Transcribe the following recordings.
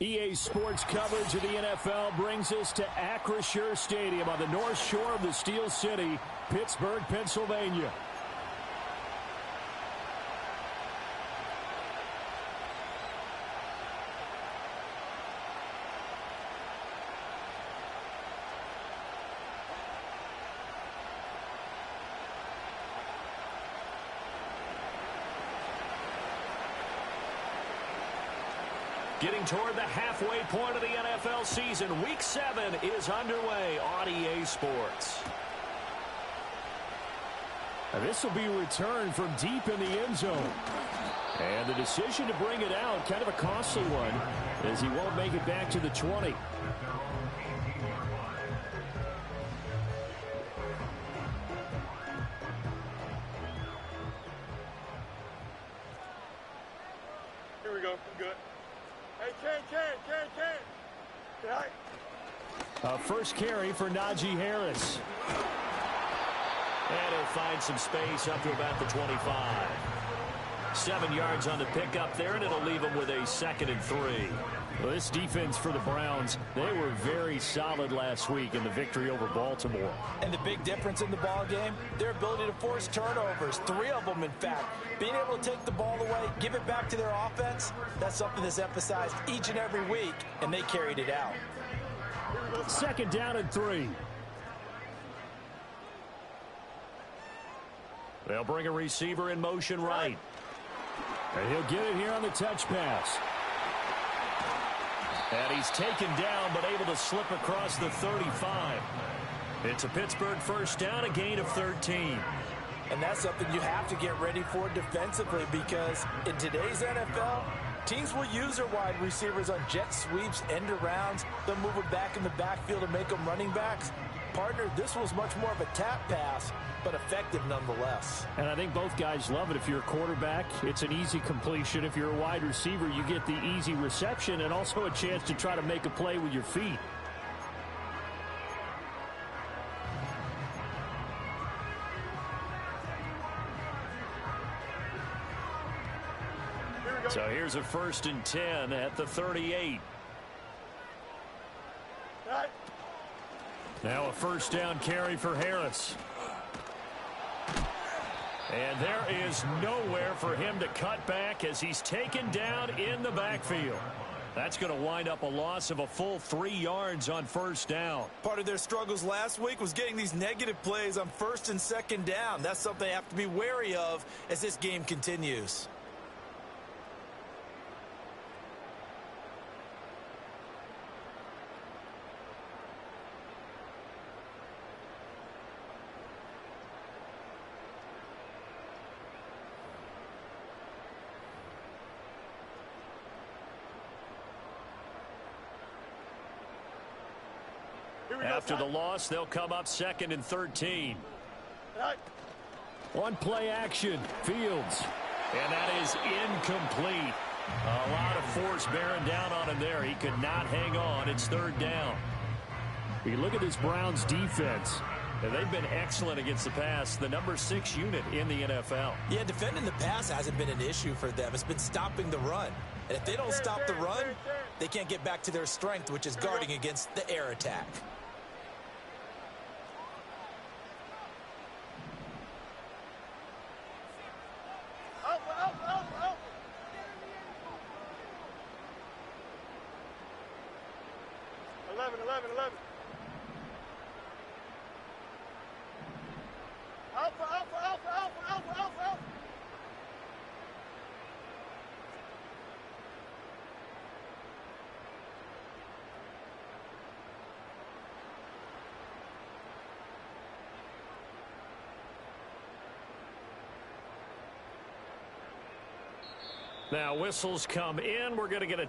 EA Sports coverage of the NFL brings us to Acrisure Stadium on the north shore of the Steel City, Pittsburgh, Pennsylvania. Getting toward the halfway point of the NFL season, Week 7 is underway on EA Sports. This will be returned from deep in the end zone. And the decision to bring it out, kind of a costly one, as he won't make it back to the 20. Here we go. I'm good. Hey, Ken. First carry for Najee Harris. And he'll find some space up to about the 25. 7 yards on the pickup there, and it'll leave him with a 2nd and 3. Well, this defense for the Browns, they were very solid last week in the victory over Baltimore. And the big difference in the ball game, their ability to force turnovers, 3 of them, in fact. Being able to take the ball away, give it back to their offense, that's something that's emphasized each and every week, and they carried it out. 2nd down and 3. They'll bring a receiver in motion right. And he'll get it here on the touch pass. And he's taken down, but able to slip across the 35. It's a Pittsburgh first down, a gain of 13. And that's something you have to get ready for defensively, because in today's NFL, teams will use their wide receivers on jet sweeps, end arounds. They'll move them back in the backfield and make them running backs. Partner, this was much more of a tap pass, but effective nonetheless. And I think both guys love it. If you're a quarterback, it's an easy completion. If you're a wide receiver, you get the easy reception and also a chance to try to make a play with your feet. So here's a 1st and 10 at the 38. Now a first down carry for Harris. And there is nowhere for him to cut back as he's taken down in the backfield. That's going to wind up a loss of a full 3 yards on 1st down. Part of their struggles last week was getting these negative plays on 1st and 2nd down. That's something they have to be wary of as this game continues. After the loss, they'll come up 2nd and 13. One play action, Fields. And that is incomplete. A lot of force bearing down on him there. He could not hang on. It's 3rd down. You look at this Browns defense. And they've been excellent against the pass, the number 6 unit in the NFL. Yeah, defending the pass hasn't been an issue for them. It's been stopping the run. And if they don't stop the run, they can't get back to their strength, which is guarding against the air attack. Now whistles come in. We're going to get a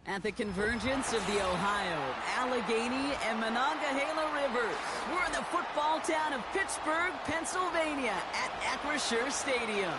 At the convergence of the Ohio, Allegheny, and Monongahela rivers, we're in the football town of Pittsburgh, Pennsylvania, at Acrisure Stadium.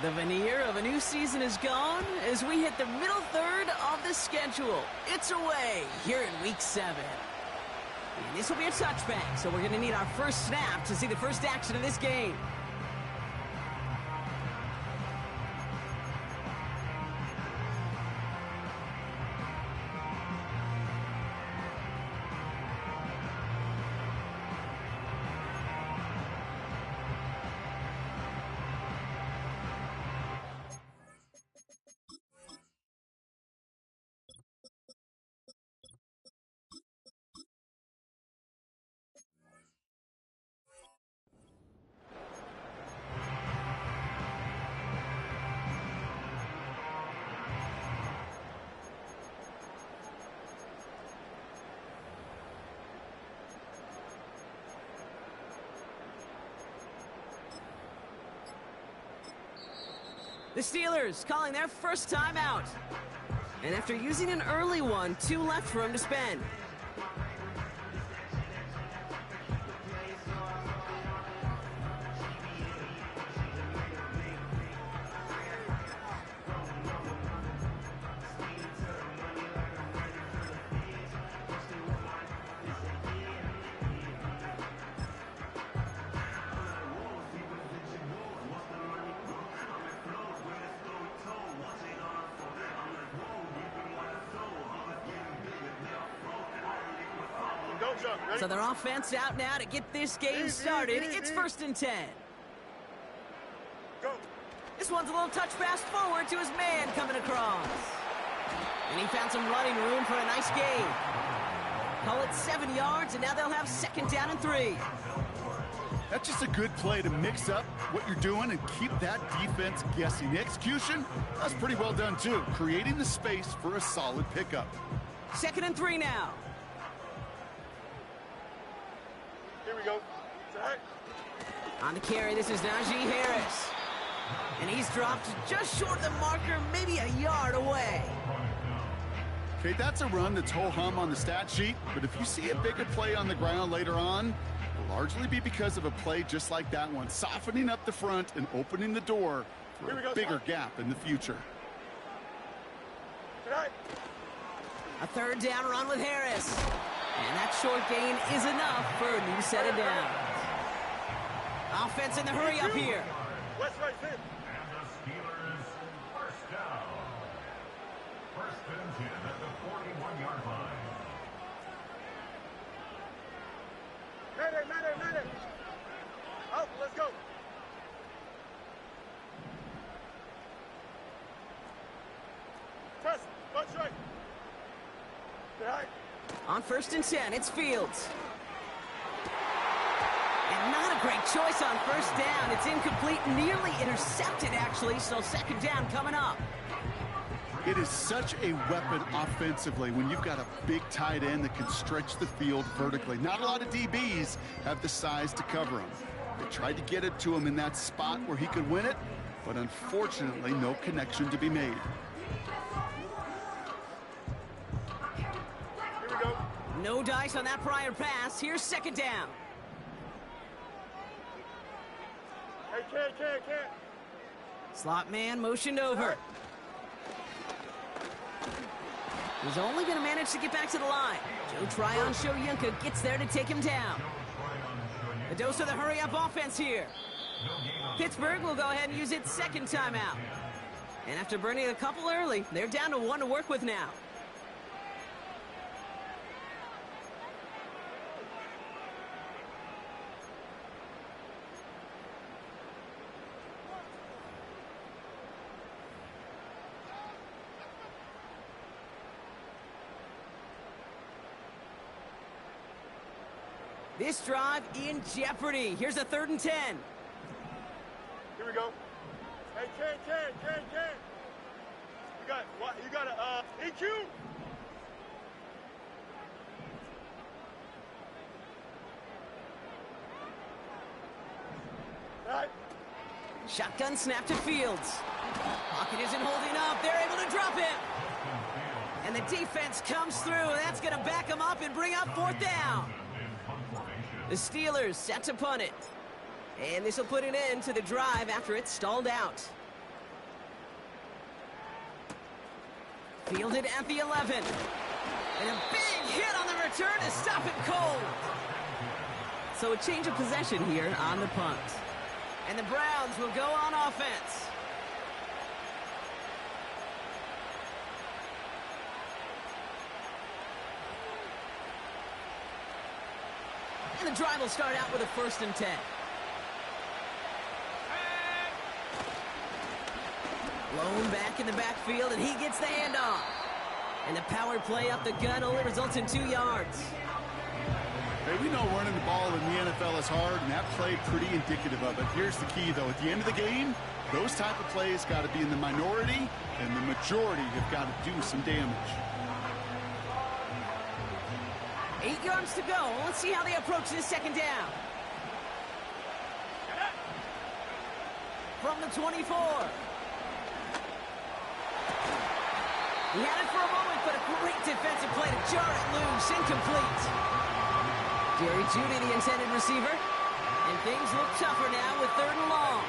The veneer of a new season is gone as we hit the middle third of the schedule. It's away here in Week 7. And this will be a touchback, so we're going to need our first snap to see the first action of this game. The Steelers calling their first time out. And after using an early one, 2 left for him to spend. So their offense out now to get this game started. It's 1st and 10. Go. This one's a little touch pass forward to his man coming across. And he found some running room for a nice gain. Call it 7 yards, and now they'll have 2nd down and 3. That's just a good play to mix up what you're doing and keep that defense guessing. The execution, that's pretty well done too, creating the space for a solid pickup. 2nd and 3 now. Here we go. Right. On the carry, this is Najee Harris. And he's dropped just short of the marker, maybe a yard away. Okay, that's a run that's ho-hum on the stat sheet, but if you see a bigger play on the ground later on, it'll largely be because of a play just like that one, softening up the front and opening the door for a bigger gap in the future. Right. A 3rd down run with Harris. And that short gain is enough for a new set of downs. Offense in the hurry up here. West right fit. And the Steelers first down. 1st and 10 at the 41-yard line. Medic. Out, let's go. Press, watch right. Right. On 1st and 10, it's Fields. And not a great choice on 1st down. It's incomplete, nearly intercepted, actually, so 2nd down coming up. It is such a weapon offensively when you've got a big tight end that can stretch the field vertically. Not a lot of DBs have the size to cover him. They tried to get it to him in that spot where he could win it, but unfortunately, no connection to be made. No dice on that prior pass. Here's 2nd down. Hey, can't. Slot man motioned over. He's only going to manage to get back to the line. Joe Tryon-Shoyinka gets there to take him down. A dose of the hurry-up offense here. Pittsburgh will go ahead and use its 2nd timeout. And after burning a couple early, they're down to 1 to work with now. This drive in jeopardy. Here's a 3rd and 10. Here we go. Hey, Ken. You got a EQ. All right. Shotgun snap to Fields. Pocket isn't holding up. They're able to drop him. And the defense comes through. That's going to back him up and bring up 4th down. The Steelers set to punt it. And this will put an end to the drive after it's stalled out. Fielded at the 11. And a big hit on the return to stop it cold. So a change of possession here on the punt. And the Browns will go on offense. And the drive will start out with a 1st and 10. Blown back in the backfield, and he gets the handoff. And the power play up the gut only results in 2 yards. Hey, we know running the ball in the NFL is hard, and that play pretty indicative of it. Here's the key, though. At the end of the game, those type of plays got to be in the minority, and the majority have got to do some damage. 8 yards to go. Let's see how they approach this 2nd down. From the 24. He had it for a moment, but a great defensive play to jar it loose. Incomplete. Jerry Jeudy, the intended receiver. And things look tougher now with 3rd and long.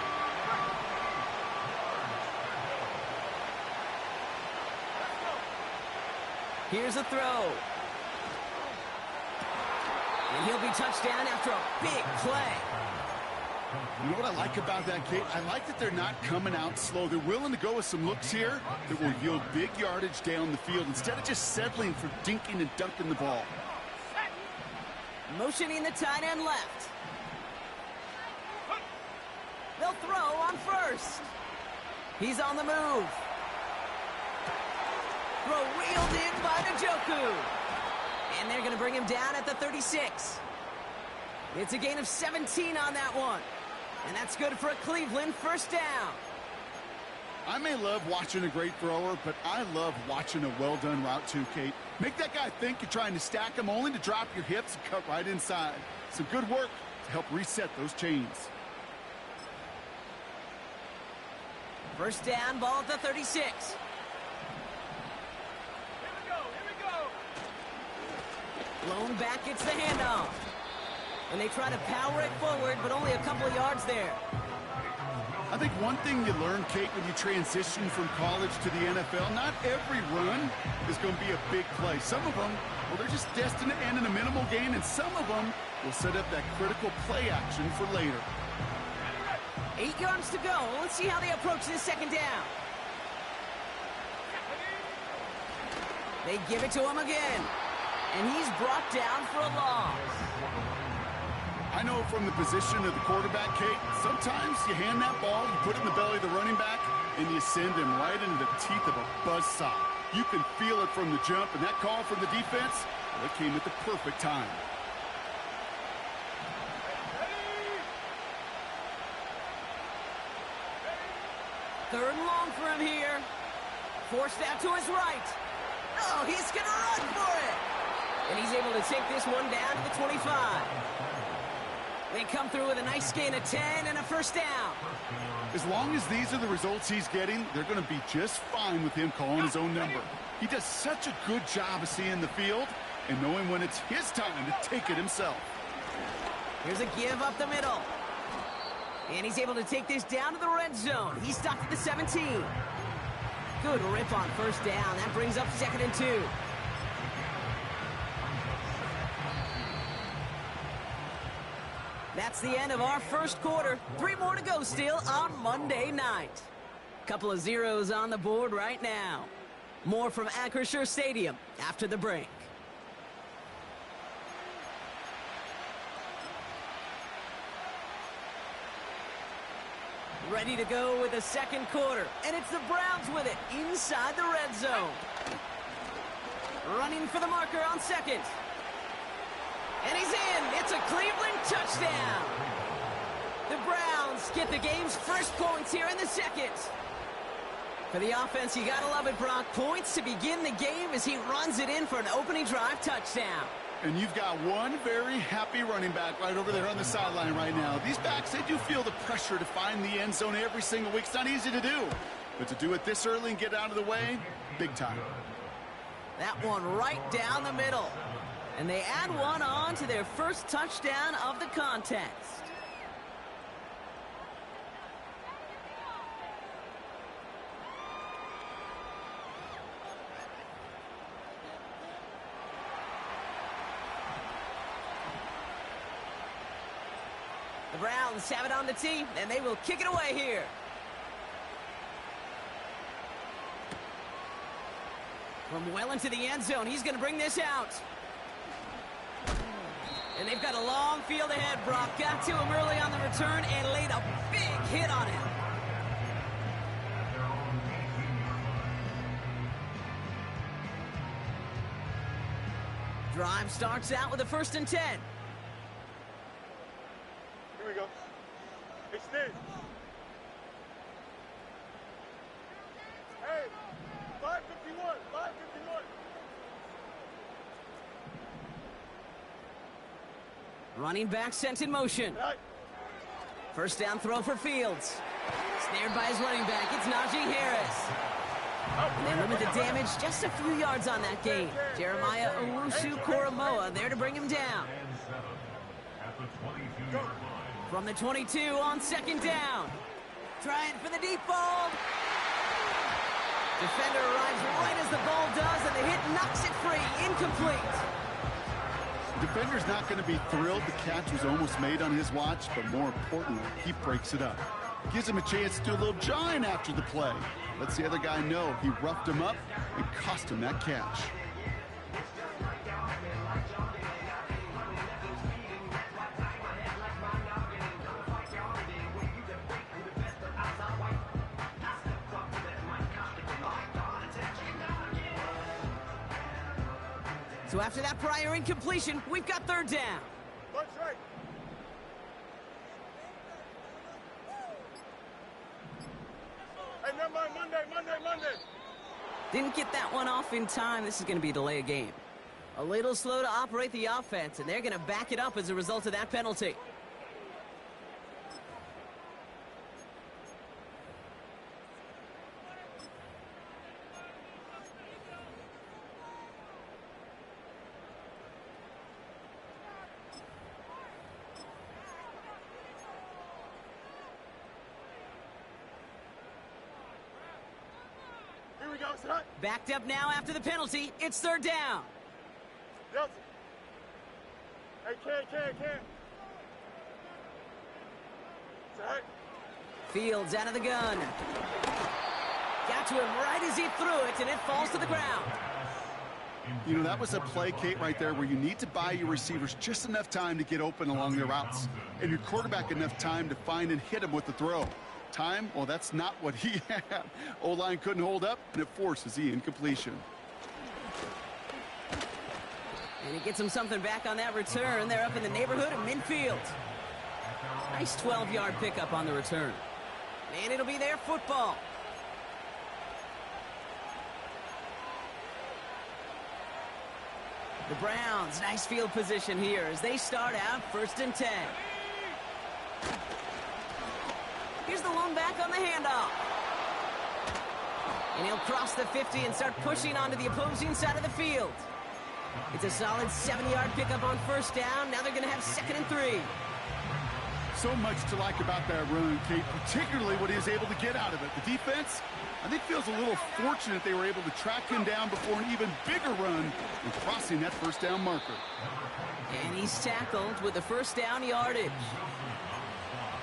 Here's a throw. And he'll be touched down after a big play. You know what I like about that, Kate? I like that they're not coming out slow. They're willing to go with some looks here that will yield big yardage down the field instead of just settling for dinking and dunking the ball. Motioning the tight end left. They'll throw on 1st. He's on the move. Throw wheeled in by Njoku. And they're going to bring him down at the 36. It's a gain of 17 on that one. And that's good for a Cleveland 1st down. I may love watching a great thrower, but I love watching a well-done route too, Kate. Make that guy think you're trying to stack him only to drop your hips and cut right inside. Some good work to help reset those chains. 1st down, ball at the 36. Here we go. Blown back, it's the handoff. And they try to power it forward, but only a couple of yards there. I think one thing you learn, Kate, when you transition from college to the NFL, not every run is going to be a big play. Some of them, well, they're just destined to end in a minimal gain, and some of them will set up that critical play action for later. 8 yards to go. Let's see how they approach this 2nd down. They give it to him again. And he's brought down for a loss. I know from the position of the quarterback, Kate, sometimes you hand that ball, you put it in the belly of the running back, and you send him right into the teeth of a buzzsaw. You can feel it from the jump, and that call from the defense, well, it came at the perfect time. Third and long for him here. Forced out to his right. Oh, he's going to run for it. And he's able to take this one down to the 25. They come through with a nice gain of 10 and a 1st down. As long as these are the results he's getting, they're going to be just fine with him calling his own number. He does such a good job of seeing the field and knowing when it's his time to take it himself. Here's a give up the middle. And he's able to take this down to the red zone. He's stopped at the 17. Good rip on 1st down. That brings up 2nd and 2. That's the end of our 1st quarter. 3 more to go still on Monday night. Couple of zeros on the board right now. More from Acrisure Stadium after the break. Ready to go with the 2nd quarter. And it's the Browns with it inside the red zone. Running for the marker on 2nd. And he's in. It's a Cleveland touchdown. The Browns get the game's first points here in the second. For the offense, you gotta love it, Brock. Points to begin the game as he runs it in for an opening drive touchdown. And you've got one very happy running back right over there on the sideline right now. These backs, they do feel the pressure to find the end zone every single week. It's not easy to do. But to do it this early and get out of the way, big time. That one right down the middle. And they add one on to their first touchdown of the contest. The Browns have it on the tee, and they will kick it away here. From well into the end zone, he's going to bring this out. And they've got a long field ahead, Brock. Got to him early on the return and laid a big hit on him. Drive starts out with a 1st and 10. Here we go. Extend. Hey, 551, 551. Running back sent in motion. Right. First down throw for Fields. Snared by his running back. It's Najee Harris. And they limit the damage just a few yards on that gain. Jeremiah Owusu-Koramoah there to bring him down. From the 22 on 2nd down. Trying for the deep ball. Defender arrives right as the ball does, and the hit knocks it free. Incomplete. Defender's not going to be thrilled the catch was almost made on his watch, but more importantly, he breaks it up. Gives him a chance to do a little jawing after the play. Lets the other guy know he roughed him up and cost him that catch. So after that prior incompletion, we've got 3rd down. Lunch right. Hey, never mind. Monday. Didn't get that one off in time. This is going to be a delay of game. A little slow to operate the offense, and they're going to back it up as a result of that penalty. Here we go, son. Backed up now after the penalty. It's 3rd down. Delta. Hey, can. Set. Fields out of the gun. Got to him right as he threw it, and it falls to the ground. You know, that was a play, Kate, right there where you need to buy your receivers just enough time to get open along their routes, and your quarterback enough time to find and hit him with the throw. Time, well, that's not what he had. O-line couldn't hold up, and it forces the incompletion. And he gets him something back on that return. They're up in the neighborhood of midfield. Nice 12-yard pickup on the return. And it'll be their football. The Browns, nice field position here as they start out 1st and 10. Here's the lone back on the handoff. And he'll cross the 50 and start pushing onto the opposing side of the field. It's a solid 7-yard pickup on 1st down. Now they're going to have 2nd and 3. So much to like about that run, Kate, particularly what he was able to get out of it. The defense, I think, feels a little fortunate they were able to track him down before an even bigger run and crossing that 1st down marker. And he's tackled with the 1st down yardage.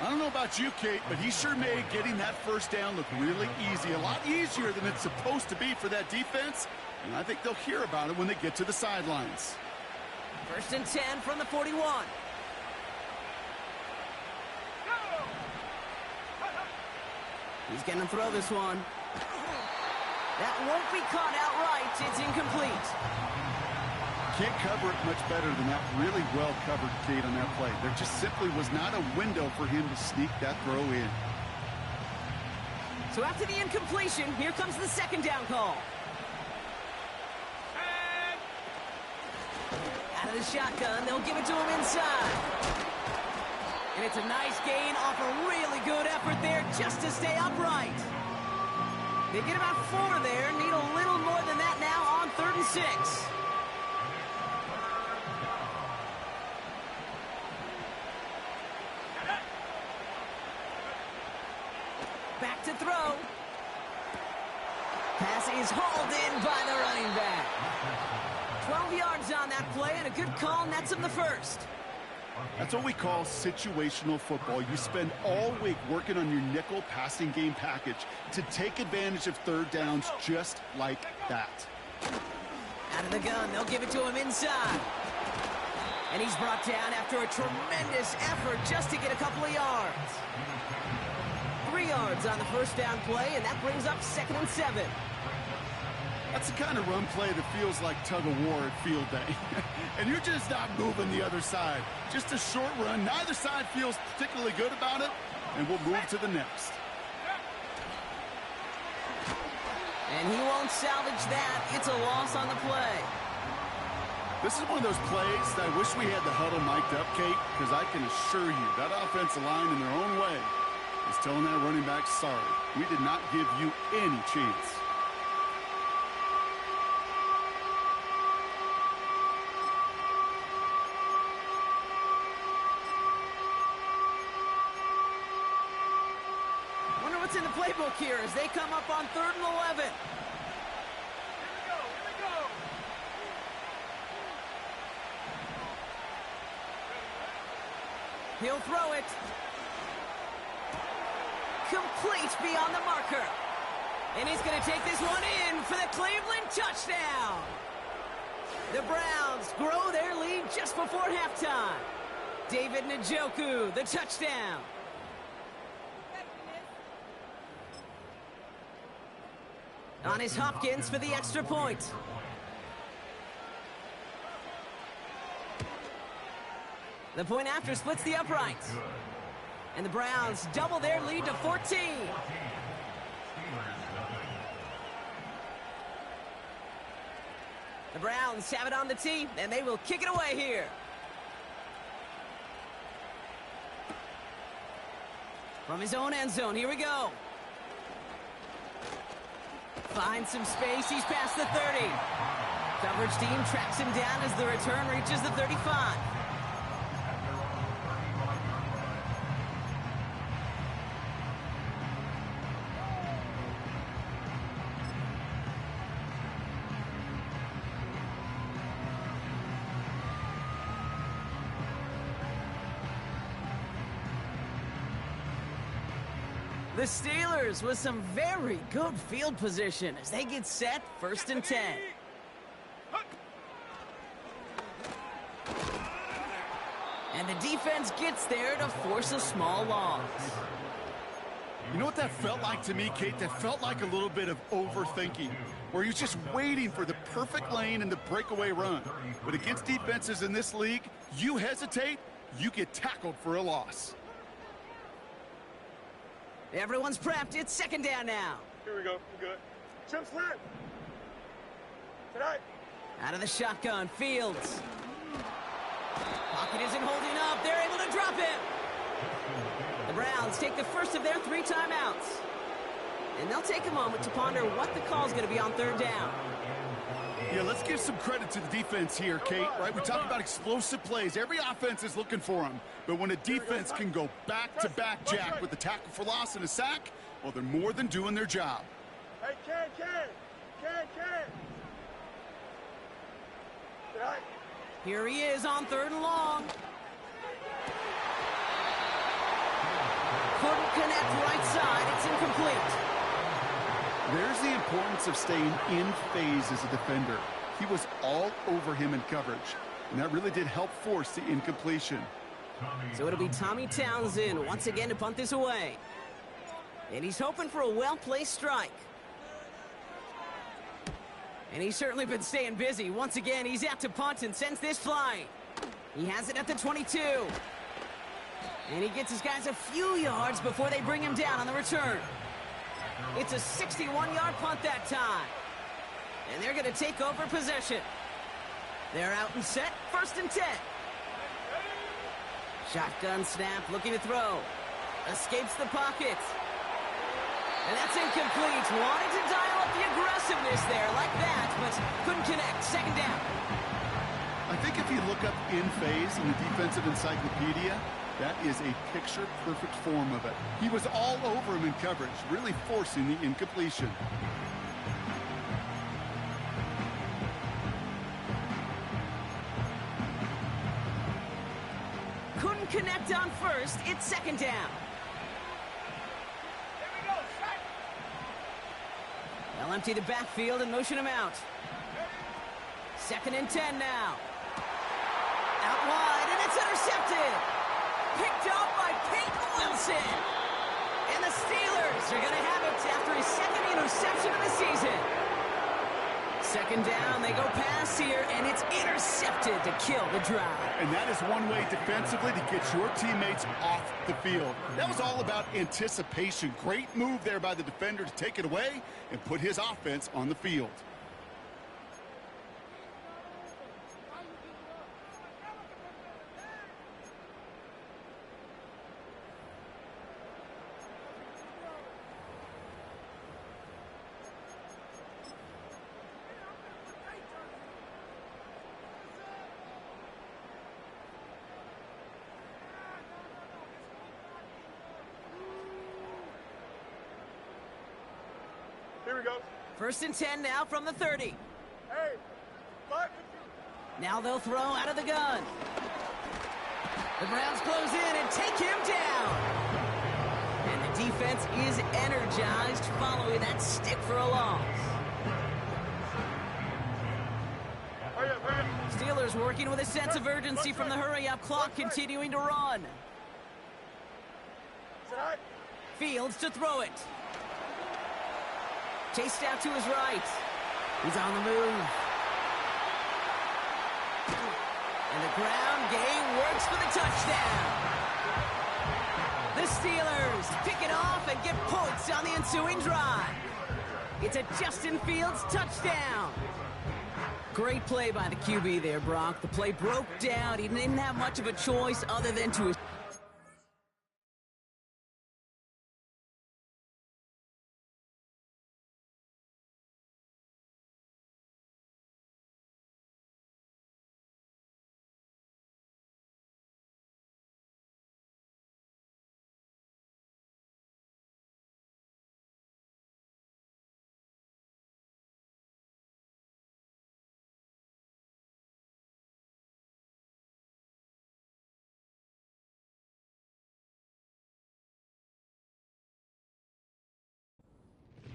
I don't know about you, Kate, but he sure made getting that 1st down look really easy. A lot easier than it's supposed to be for that defense. And I think they'll hear about it when they get to the sidelines. 1st and 10 from the 41. He's going to throw this one. That won't be caught outright. It's incomplete. can't cover it much better than that. Really well covered, Kate, on that play. There just simply was not a window for him to sneak that throw in. So after the incompletion, here comes the second down call. Out of the shotgun, they'll give it to him inside. And it's a nice gain off a really good effort there just to stay upright. They get about 4 there, need a little more than that now on 3rd and 6. Back to throw. Pass is hauled in by the running back. 12 yards on that play, and a good call nets him the first. That's what we call situational football. You spend all week working on your nickel passing game package to take advantage of third downs just like that. Out of the gun, they'll give it to him inside. And he's brought down after a tremendous effort just to get a couple of yards. 3 yards on the first down play, and that brings up 2nd and 7. That's the kind of run play that feels like tug-of-war at field day. And you're just not moving the other side. Just a short run. Neither side feels particularly good about it, and we'll move to the next. And he won't salvage that. It's a loss on the play. This is one of those plays that I wish we had the huddle mic'd up, Kate, because I can assure you that offensive line in their own way is telling that running back, sorry, we did not give you any chance. What's in the playbook here as they come up on 3rd and 11. Here we go. He'll throw it. Complete beyond the marker. And he's going to take this one in for the Cleveland touchdown. The Browns grow their lead just before halftime. David Njoku, the touchdown. On is Hopkins for the extra point. The point after splits the uprights. And the Browns double their lead to 14. The Browns have it on the tee, and they will kick it away here. From his own end zone, here we go. Finds some space, he's past the 30. Coverage team tracks him down as the return reaches the 35. The Steelers with some very good field position as they get set 1st and 10. And the defense gets there to force a small loss. You know what that felt like to me, Kate? That felt like a little bit of overthinking, where you're just waiting for the perfect lane and the breakaway run. But against defenses in this league, you hesitate, you get tackled for a loss. Everyone's prepped. It's 2nd down now. Here we go. I'm good. Chip slip. Tonight. Out of the shotgun, Fields. Pocket isn't holding up. They're able to drop him. The Browns take the first of their 3 timeouts. And they'll take a moment to ponder what the call is going to be on 3rd down. Yeah, let's give some credit to the defense here, Kate, right? We talk about explosive plays. Every offense is looking for them. But when a defense can go back-to-back, Jack, with a tackle for loss and a sack, well, they're more than doing their job. Hey, Ken. Tonight. Here he is on 3rd and long. Couldn't connect right side. It's incomplete. There's the importance of staying in phase as a defender. He was all over him in coverage, and that really did help force the incompletion. So it'll be Tommy Townsend once again to punt this away. And he's hoping for a well-placed strike. And he's certainly been staying busy. Once again, he's out to punt and sends this flying. He has it at the 22. And he gets his guys a few yards before they bring him down on the return. It's a 61-yard punt that time. And they're going to take over possession. They're out and set, 1st and 10. Shotgun snap, looking to throw. Escapes the pocket. And that's incomplete. Wanted to dial up the aggressiveness there like that, but couldn't connect. 2nd down. I think if you look up in phase in the defensive encyclopedia, that is a picture-perfect form of it. He was all over him in coverage, really forcing the incompletion. Couldn't connect on 1st. It's 2nd down. They'll empty the backfield and motion him out. 2nd and 10 now. Out wide, and it's intercepted. Picked up by Peyton Wilson. And the Steelers are going to have it after his 2nd interception of the season. 2nd down, they go pass here, and it's intercepted to kill the drive. And that is one way defensively to get your teammates off the field. That was all about anticipation. Great move there by the defender to take it away and put his offense on the field. Here we go. 1st and 10 now from the 30. Hey, 5. Now they'll throw out of the gun. The Browns close in and take him down. And the defense is energized following that stick for a loss. Hurry up, hurry up. Steelers working with a sense of urgency from the hurry-up clock, continuing to run. Is it all right? Fields to throw it. Chased out to his right. He's on the move. And the ground game works for the touchdown. The Steelers pick it off and get points on the ensuing drive. It's a Justin Fields touchdown. Great play by the QB there, Brock. The play broke down. He didn't have much of a choice other than to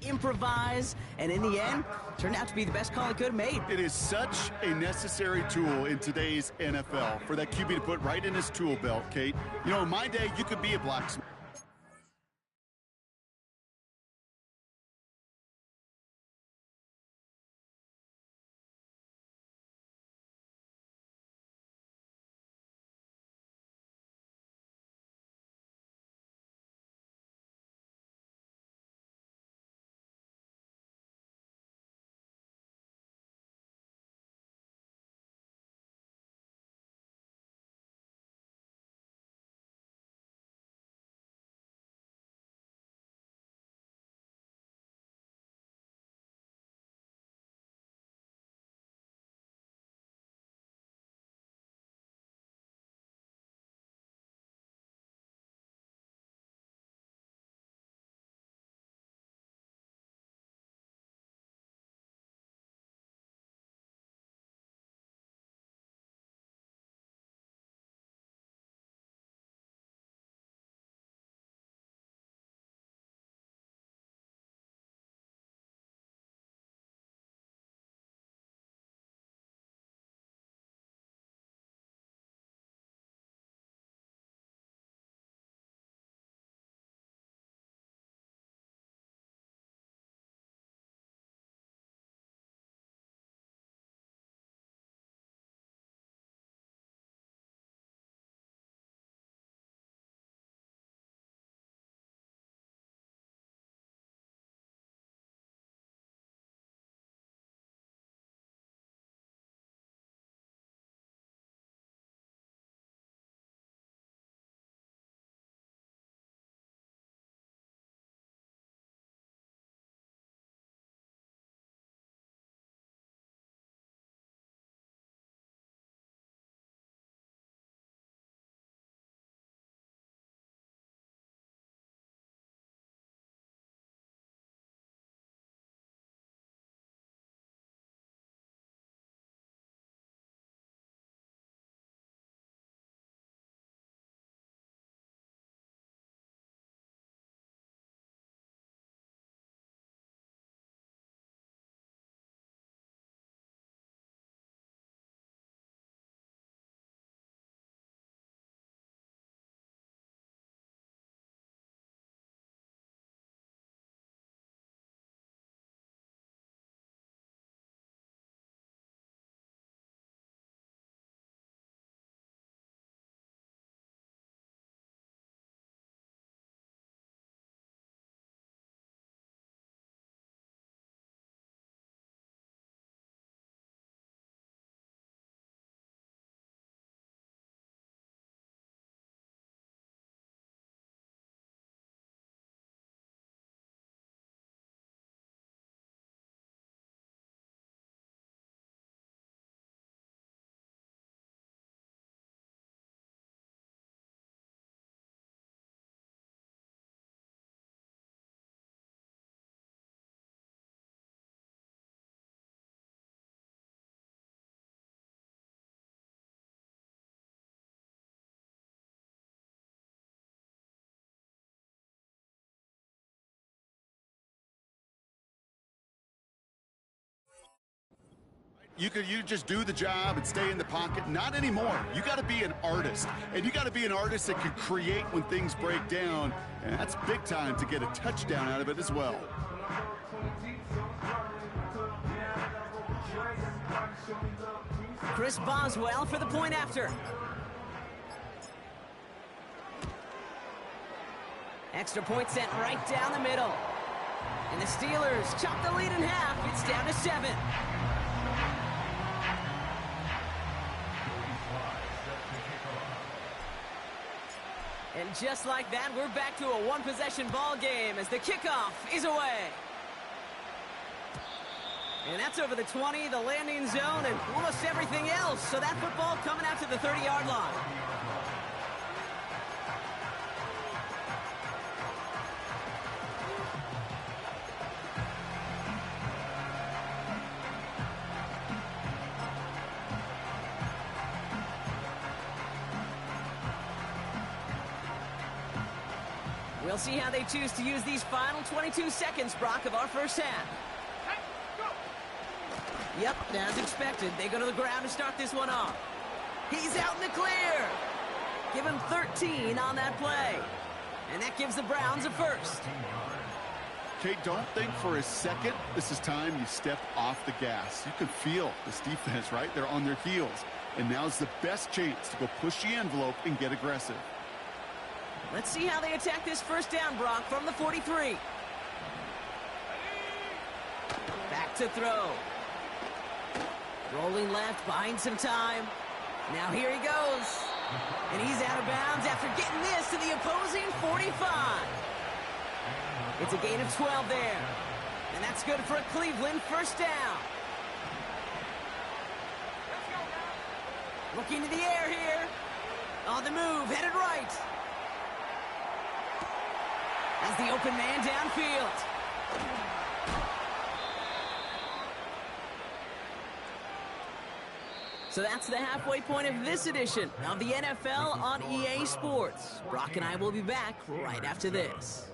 improvise, and in the end, turned out to be the best call he could have made. It is such a necessary tool in today's NFL for that QB to put right in his tool belt, Kate. You know, in my day, you could be a blacksmith. you just do the job and stay in the pocket. Not anymore. You got to be an artist, and you got to be an artist that can create when things break down, and that's big time to get a touchdown out of it as well. Chris Boswell for the point after. Extra point sent right down the middle. And the Steelers chop the lead in half. It's down to 7. And just like that, we're back to a one-possession ball game as the kickoff is away. And that's over the 20, the landing zone, and almost everything else. So that football coming out to the 30-yard line. We'll see how they choose to use these final 22 seconds, Brock, of our first half. Yep, as expected, they go to the ground to start this one off. He's out in the clear. Give him 13 on that play. And that gives the Browns a first. Kate, don't think for a second this is time you step off the gas. You can feel this defense, right? They're on their heels. And now's the best chance to go push the envelope and get aggressive. Let's see how they attack this first down, Brock, from the 43. Back to throw. Rolling left, buying some time. Now here he goes. And he's out of bounds after getting this to the opposing 45. It's a gain of 12 there. And that's good for a Cleveland first down. Looking to the air here. On the move, headed right. As the open man downfield. So that's the halfway point of this edition of the NFL on EA Sports. Brock and I will be back right after this.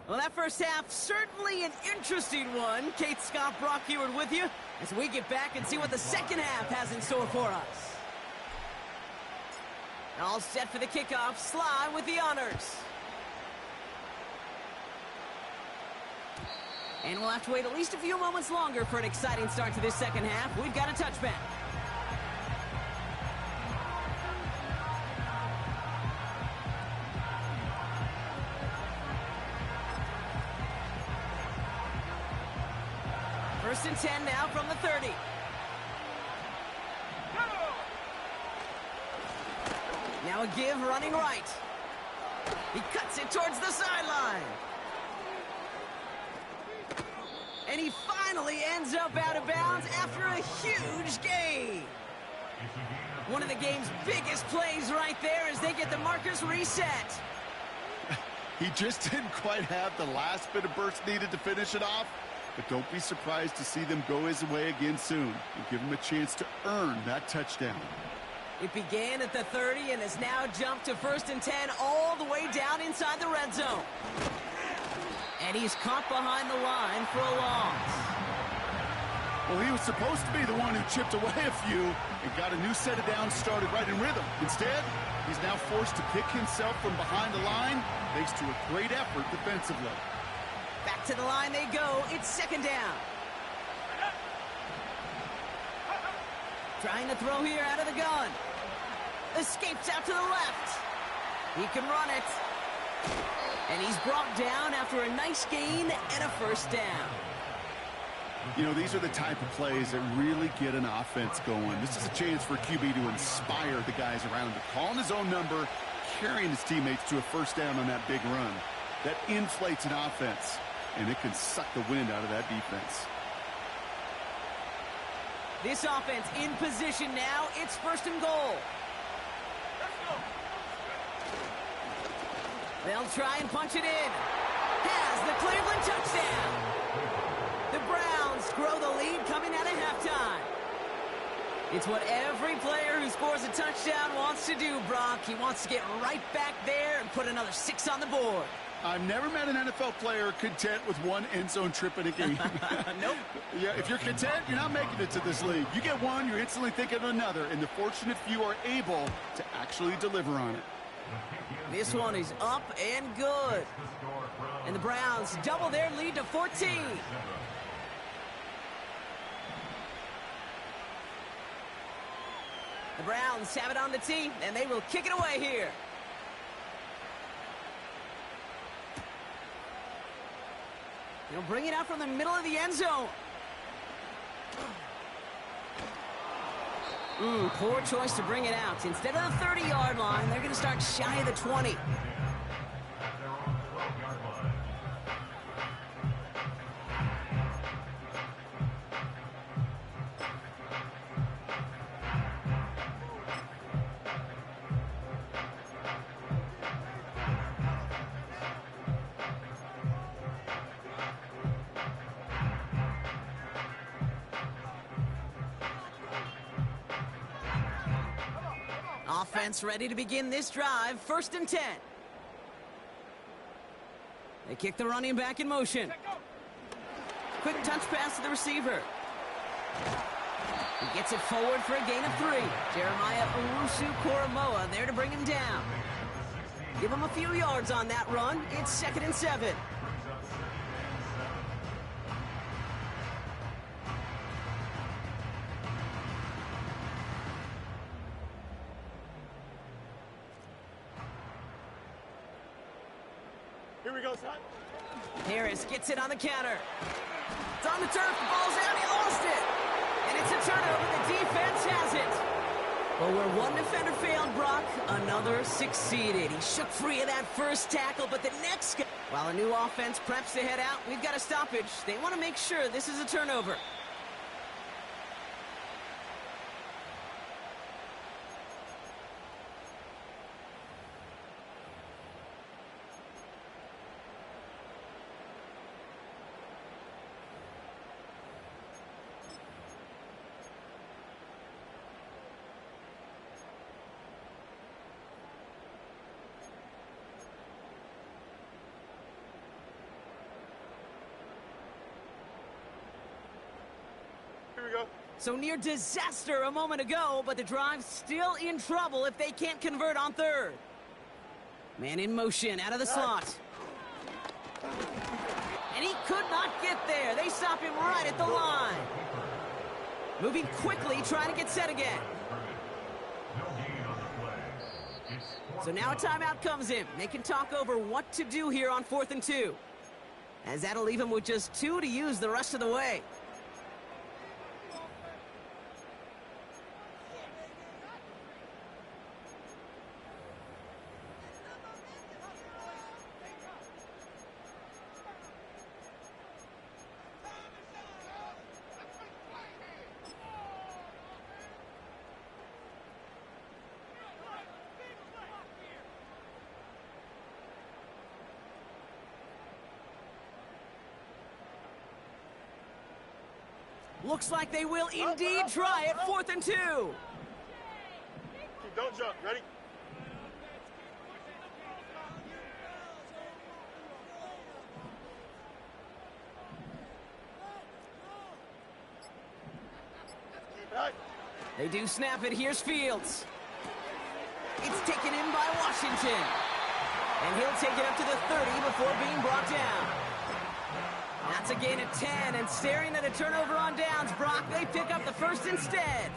Well, that first half, certainly an interesting one. Kate Scott, Brock Heward with you as we get back and see what the second half has in store for us. All set for the kickoff. Sly with the honors. And we'll have to wait at least a few moments longer for an exciting start to this second half. We've got a touchback. First and 10 now from the 30. Now a give running right. He cuts it towards the sideline. And he finally ends up out of bounds after a huge gain. One of the game's biggest plays right there as they get the markers reset. He just didn't quite have the last bit of burst needed to finish it off. But don't be surprised to see them go his way again soon and give him a chance to earn that touchdown. It began at the 30 and has now jumped to first and 10 all the way down inside the red zone. And he's caught behind the line for a loss. Well, he was supposed to be the one who chipped away a few and got a new set of downs started right in rhythm. Instead, he's now forced to pick himself from behind the line thanks to a great effort defensively. Back to the line they go. It's second down. Trying to throw here out of the gun. Escapes out to the left. He can run it. And he's brought down after a nice gain and a first down. You know, these are the type of plays that really get an offense going. This is a chance for QB to inspire the guys around him. Calling his own number, carrying his teammates to a first down on that big run. That inflates an offense, and it can suck the wind out of that defense. This offense in position now. It's first and goal. They'll try and punch it in. Has the Cleveland touchdown. The Browns grow the lead coming out of halftime. It's what every player who scores a touchdown wants to do, Brock. He wants to get right back there and put another 6 on the board. I've never met an NFL player content with one end zone trip in a game. Nope. Yeah, if you're content, you're not making it to this league. You get one, you're instantly thinking of another, and the fortunate few are able to actually deliver on it. This one is up and good. And the Browns double their lead to 14. The Browns have it on the tee, and they will kick it away here. He'll bring it out from the middle of the end zone. Poor choice to bring it out. Instead of the 30-yard line, they're going to start shy of the 20. Offense ready to begin this drive. 1st and 10. They kick the running back in motion. Quick touch pass to the receiver. He gets it forward for a gain of 3. Jeremiah Owusu-Koramoah there to bring him down. Give him a few yards on that run. It's 2nd and 7. Here we go, son. Harris gets it on the counter. It's on the turf. The ball's out. He lost it. And it's a turnover. The defense has it. Well, where one defender failed, Brock, another succeeded. He shook free of that first tackle, but the next guy... While a new offense preps to head out, we've got a stoppage. They want to make sure this is a turnover. Here we go. So near disaster a moment ago, but the drive's still in trouble if they can't convert on 3rd. Man in motion out of the slot. And he could not get there. They stop him right at the line. Moving quickly, trying to get set again. So now a timeout comes in. They can talk over what to do here on 4th and 2. As that'll leave him with just 2 to use the rest of the way. Looks like they will indeed try it. 4th and 2. Don't jump. Ready? They do snap it. Here's Fields. It's taken in by Washington. And he'll take it up to the 30 before being brought down. That's a gain of 10, and staring at a turnover on downs, Brock, they pick up the 1st instead.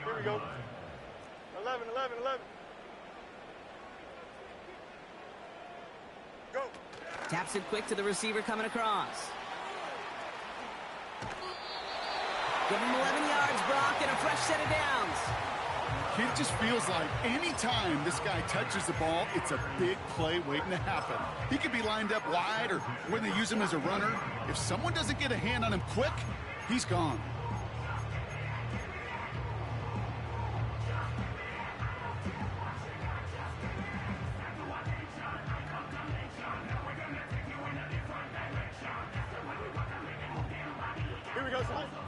Here we go. 11. Go. Taps it quick to the receiver coming across. Give him 11 yards, Brock, and a fresh set of downs. It just feels like any time this guy touches the ball, it's a big play waiting to happen. He could be lined up wide or when they use him as a runner. If someone doesn't get a hand on him quick, he's gone.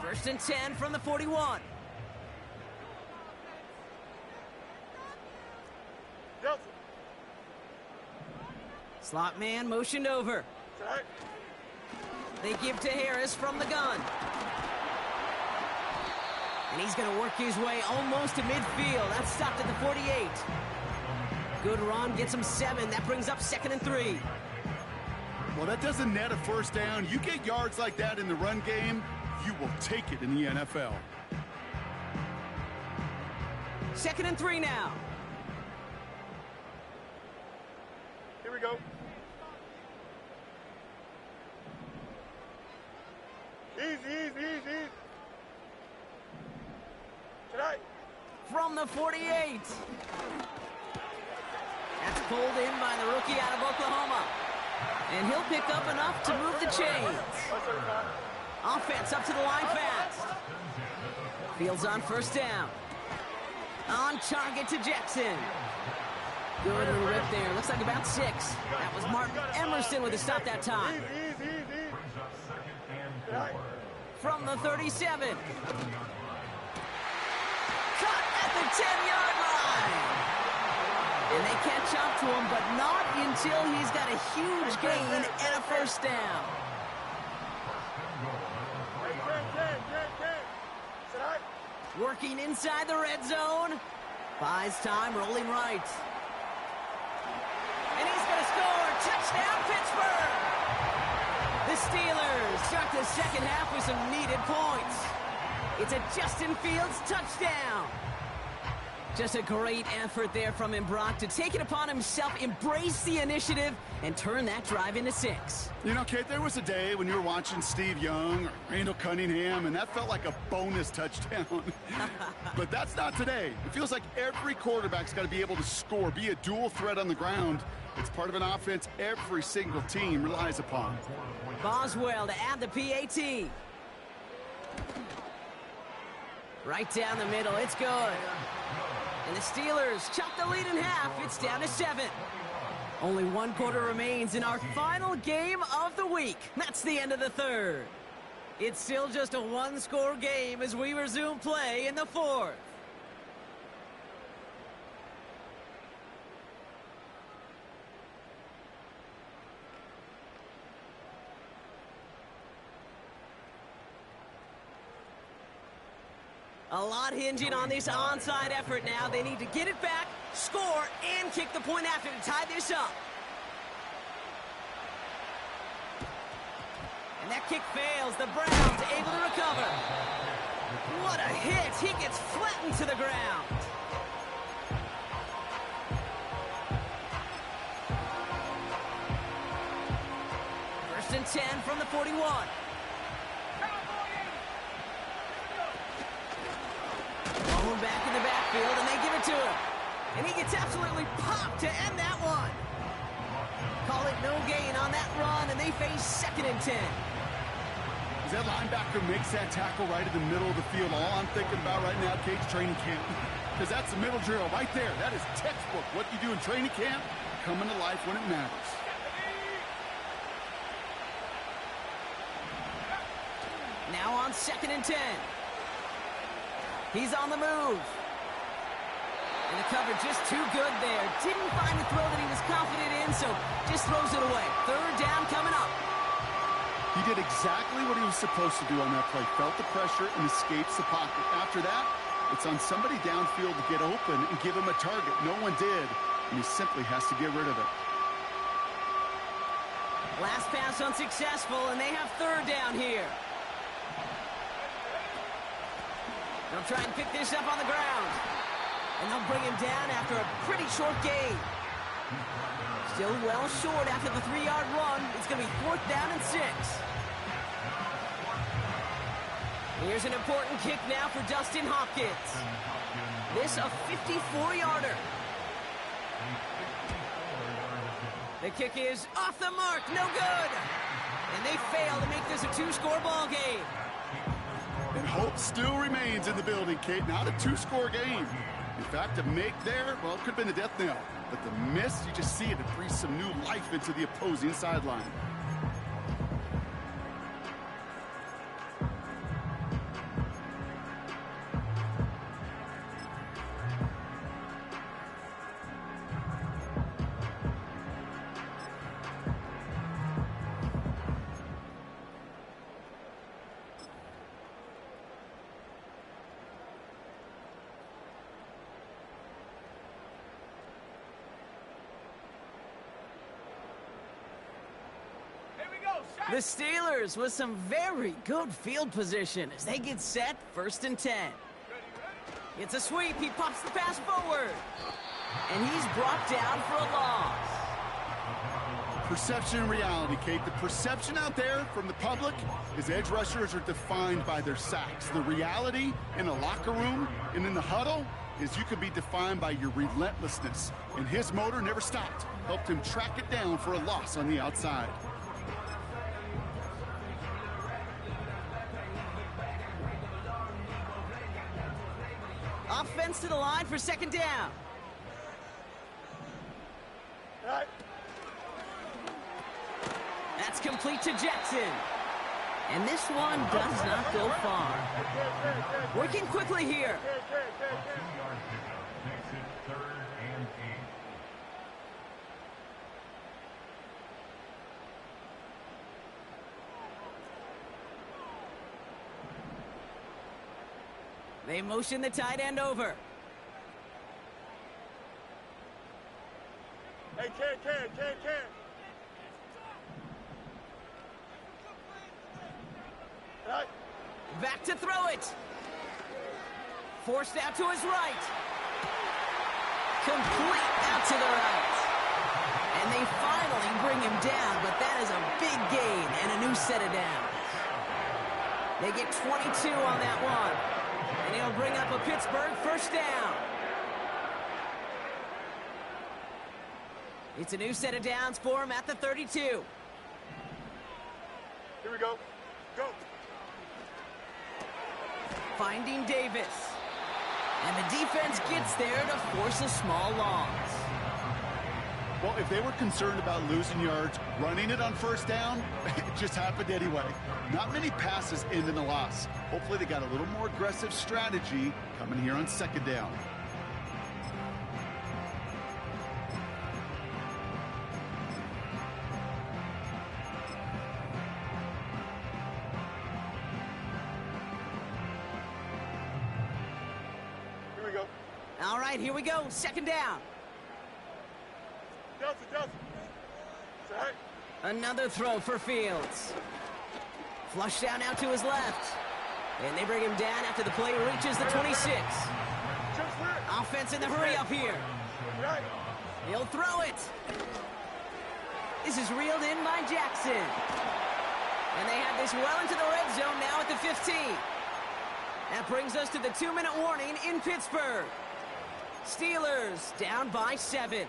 First and 10 from the 41. Slot man motioned over. They give to Harris from the gun. And he's going to work his way almost to midfield. That's stopped at the 48. Good run, gets him 7. That brings up 2nd and 3. Well, that doesn't net a first down. You get yards like that in the run game, you will take it in the NFL. 2nd and 3 now. Here we go. Easy. Tonight. From the 48. That's pulled in by the rookie out of Oklahoma. And he'll pick up enough to move the chains. Offense up to the line fast. Fields on first down. On target to Jackson. Good little rip there. Looks like about 6. That was Martin Emerson with a stop that time. From the 37. Cut at the 10-yard line. And they catch up to him, but not until he's got a huge gain and a first down. Working inside the red zone. Buys time, rolling right. And he's going to score. Touchdown, Pittsburgh! The Steelers start the second half with some needed points. It's a Justin Fields touchdown. Just a great effort there from him, Brock, to take it upon himself, embrace the initiative, and turn that drive into 6. You know, Kate, there was a day when you were watching Steve Young or Randall Cunningham, and that felt like a bonus touchdown. But that's not today. It feels like every quarterback's got to be able to score, be a dual threat on the ground. It's part of an offense every single team relies upon. Boswell to add the PAT. Right down the middle, it's good. And the Steelers chop the lead in half. It's down to 7. Only 1 quarter remains in our final game of the week. That's the end of the third. It's still just a 1-score game as we resume play in the 4th. A lot hinging on this onside effort now. They need to get it back, score, and kick the point after to tie this up. And that kick fails. The Browns able to recover. What a hit. He gets flattened to the ground. First and 10 from the 41. Back in the backfield, and they give it to him. And he gets absolutely popped to end that one. Call it no gain on that run, and they face 2nd and 10. As that linebacker makes that tackle right in the middle of the field, all I'm thinking about right now, Kate's training camp. Because that's the middle drill right there. That is textbook. What you do in training camp, coming to life when it matters. Now on 2nd and 10. He's on the move. And the cover just too good there. Didn't find the throw that he was confident in, so just throws it away. 3rd down coming up. He did exactly what he was supposed to do on that play. Felt the pressure and escapes the pocket. After that, it's on somebody downfield to get open and give him a target. No one did, and he simply has to get rid of it. Last pass unsuccessful, and they have 3rd down here. They'll try and pick this up on the ground. And they'll bring him down after a pretty short gain. Still well short after the 3-yard run. It's going to be 4th down and 6. Here's an important kick now for Dustin Hopkins. This a 54-yarder. The kick is off the mark. No good. And they fail to make this a 2-score ball game. And hope still remains in the building, Kate. Not a 2-score game. In fact, a make there, well, it could have been a death knell. But the miss, you just see it. It breathes some new life into the opposing sideline. The Steelers with some very good field position as they get set, 1st and 10. It's a sweep. He pops the pass forward. And he's brought down for a loss. Perception and reality, Kate. The perception out there from the public is edge rushers are defined by their sacks. The reality in the locker room and in the huddle is you can be defined by your relentlessness. And his motor never stopped. Helped him track it down for a loss on the outside. Offense to the line for 2nd down. Right. That's complete to Jackson. And this one does not go far. Working quickly here. 2-yard pickup makes it 3rd and 8. They motion the tight end over. Hey, can. Right. Back to throw it. Forced out to his right. Complete out to the right. And they finally bring him down, but that is a big gain and a new set of downs. They get 22 on that one. And he'll bring up a Pittsburgh 1st down. It's a new set of downs for him at the 32. Here we go. Go. Finding Davis. And the defense gets there to force a small loss. Well, if they were concerned about losing yards, running it on 1st down, it just happened anyway. Not many passes end in a loss. Hopefully they got a little more aggressive strategy coming here on 2nd down. Here we go. All right, here we go. 2nd down. Delta. Right. Another throw for Fields. Flush down out to his left. And they bring him down after the play reaches the 26. Offense in the hurry up here. Right. He'll throw it. This is reeled in by Jackson. And they have this well into the red zone now at the 15. That brings us to the 2-minute warning in Pittsburgh. Steelers down by 7.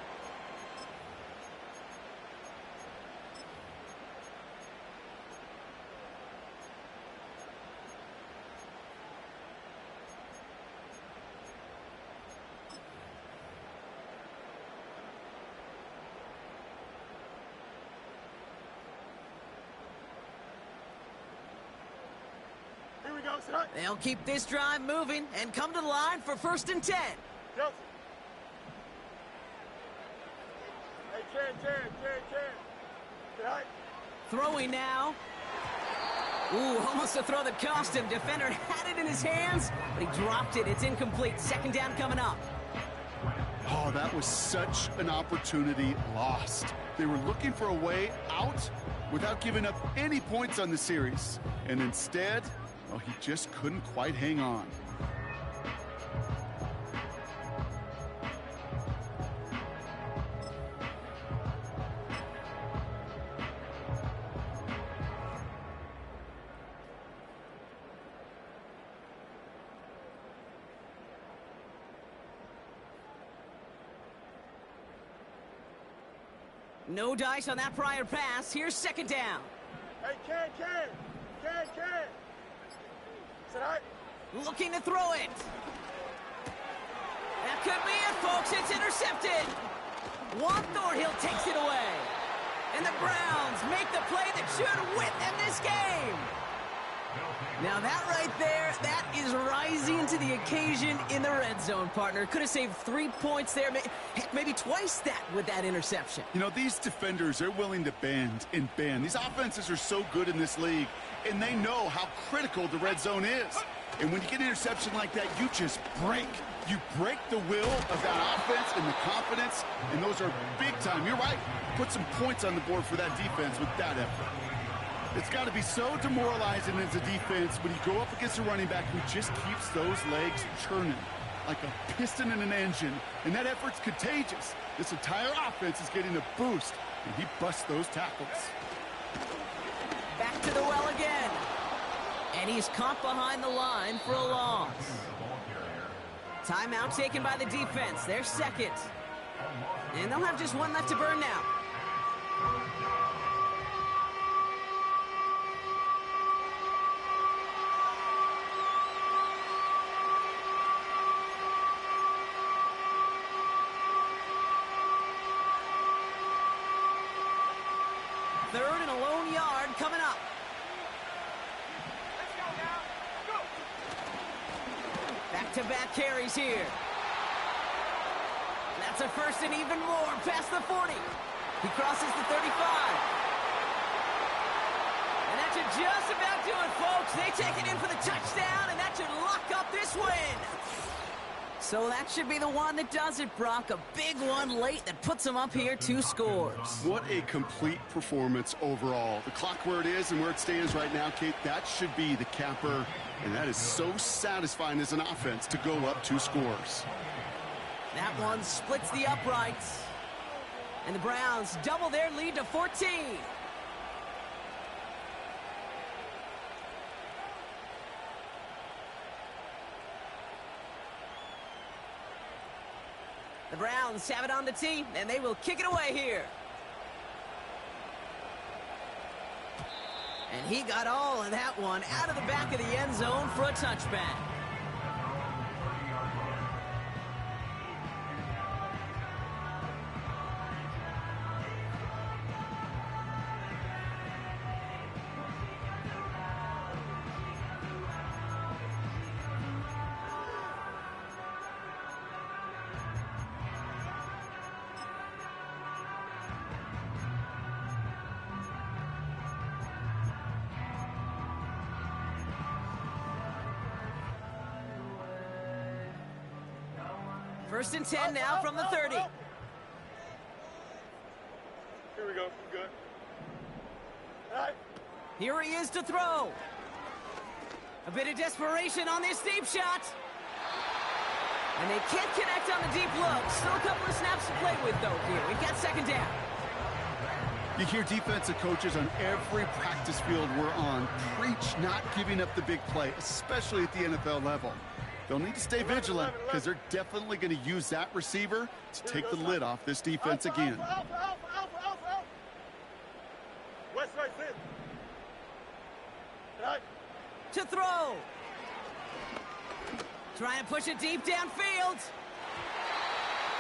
They'll keep this drive moving and come to the line for 1st and 10. Hey, can. Right. Throwing now. Ooh, almost a throw that cost him. Defender had it in his hands, but he dropped it. It's incomplete. 2nd down coming up. Oh, that was such an opportunity lost. They were looking for a way out without giving up any points on the series. And instead, well, he just couldn't quite hang on. No dice on that prior pass. Here's 2nd down. Hey, can. Right. Looking to throw it. That could be it, folks. It's intercepted. Juan Thornhill takes it away. And the Browns make the play that should win them this game. Now that right there, that is rising to the occasion in the red zone, partner. Could have saved 3 points there, maybe twice that with that interception. You know, these defenders, they're willing to bend and bend. These offenses are so good in this league, and they know how critical the red zone is. And when you get an interception like that, you just break. You break the will of that offense and the confidence, and those are big time. You're right. Put some points on the board for that defense with that effort. It's got to be so demoralizing as a defense when you go up against a running back who just keeps those legs churning like a piston in an engine, and that effort's contagious. This entire offense is getting a boost, and he busts those tackles. Back to the well again. And he's caught behind the line for a loss. Timeout taken by the defense. Their second. And they'll have just one left to burn now. Third and a lone yard coming up. Let's go now. Go. Back-to-back carries here. That's a first and even more past the 40. He crosses the 35. And that should just about do it, folks. They take it in for the touchdown, and that should lock up this win. So that should be the one that does it, Brock. A big one late that puts them up here 2 scores. What a complete performance overall. The clock where it is and where it stands right now, Kate, that should be the capper. And that is so satisfying as an offense to go up 2 scores. That one splits the uprights. And the Browns double their lead to 14. The Browns have it on the tee, and they will kick it away here. And he got all of that one out of the back of the end zone for a touchback. First and 10 now from the 30. Here we go. Good. All right. Here he is to throw. A bit of desperation on this deep shot. And they can't connect on the deep look. Still a couple of snaps to play with, though, here. We've got second down. You hear defensive coaches on every practice field we're on preach not giving up the big play, especially at the NFL level. They'll need to stay vigilant because they're definitely going to use that receiver to take the lid off this defense again. Alpha. West right there. Right. To throw. Trying to push it deep downfield.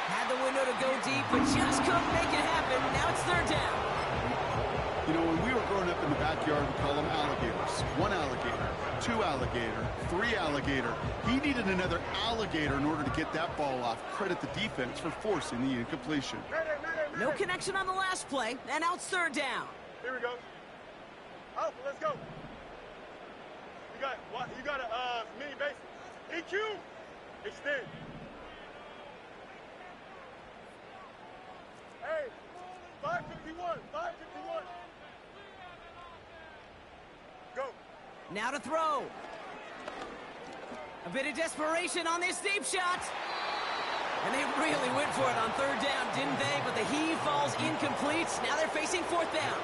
Had the window to go deep, but just couldn't make it happen. Now it's third down. You know, when we were growing up in the backyard, we call them alligators. 1 alligator, 2 alligator, 3 alligator. He needed another alligator in order to get that ball off. Credit the defense for forcing the incompletion. No connection on the last play, and now it's third down. Here we go. Alpha, let's go. You got a mini base. EQ. Extend. Hey, 551. Go. Now to throw. A bit of desperation on this deep shot. And they really went for it on third down, didn't they? But the heave falls incomplete. Now they're facing fourth down.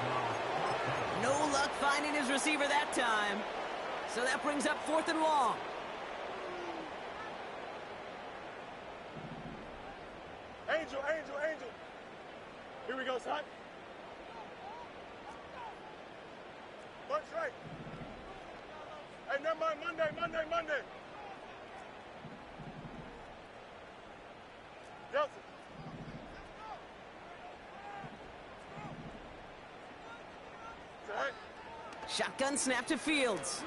No luck finding his receiver that time. So that brings up fourth and long. Angel. Here we go, son. Bunch right. Hey, never mind, Monday. Nelson. Right. Shotgun snap to Fields.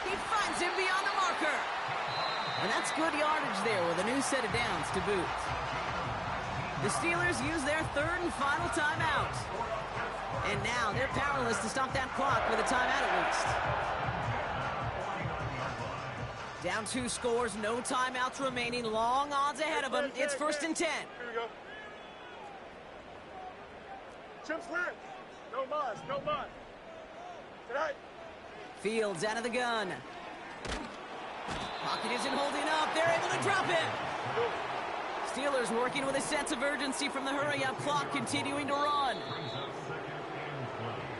He finds him beyond the marker. And that's good yardage there with a new set of downs to boot. The Steelers use their third and final timeout. And now they're powerless to stop that clock with a timeout at least. Down 2 scores, no timeouts remaining, long odds ahead of them. It's first and 10. Here we go. Chip slant. No mas, no mas. Tonight. Fields out of the gun. Pocket isn't holding up. They're able to drop it. Steelers working with a sense of urgency from the hurry-up clock, continuing to run.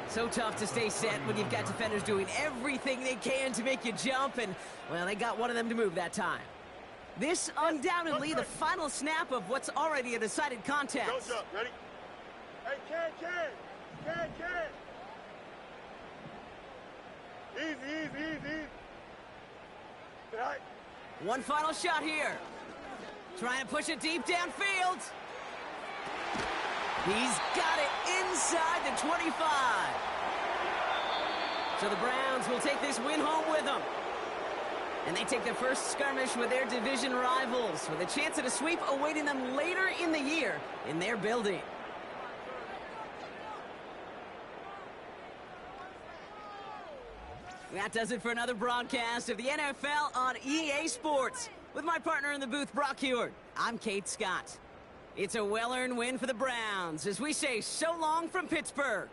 So tough to stay set when you've got defenders doing everything they can to make you jump, and, well, they got one of them to move that time. This undoubtedly the final snap of what's already a decided contest. Go jump, ready? Hey, Can. Easy. Tonight. One final shot here. Trying to push it deep downfield. He's got it inside the 25. So the Browns will take this win home with them. And they take their first skirmish with their division rivals, with a chance at a sweep awaiting them later in the year in their building. That does it for another broadcast of the NFL on EA Sports. With my partner in the booth, Brock Heward, I'm Kate Scott. It's a well-earned win for the Browns as we say so long from Pittsburgh.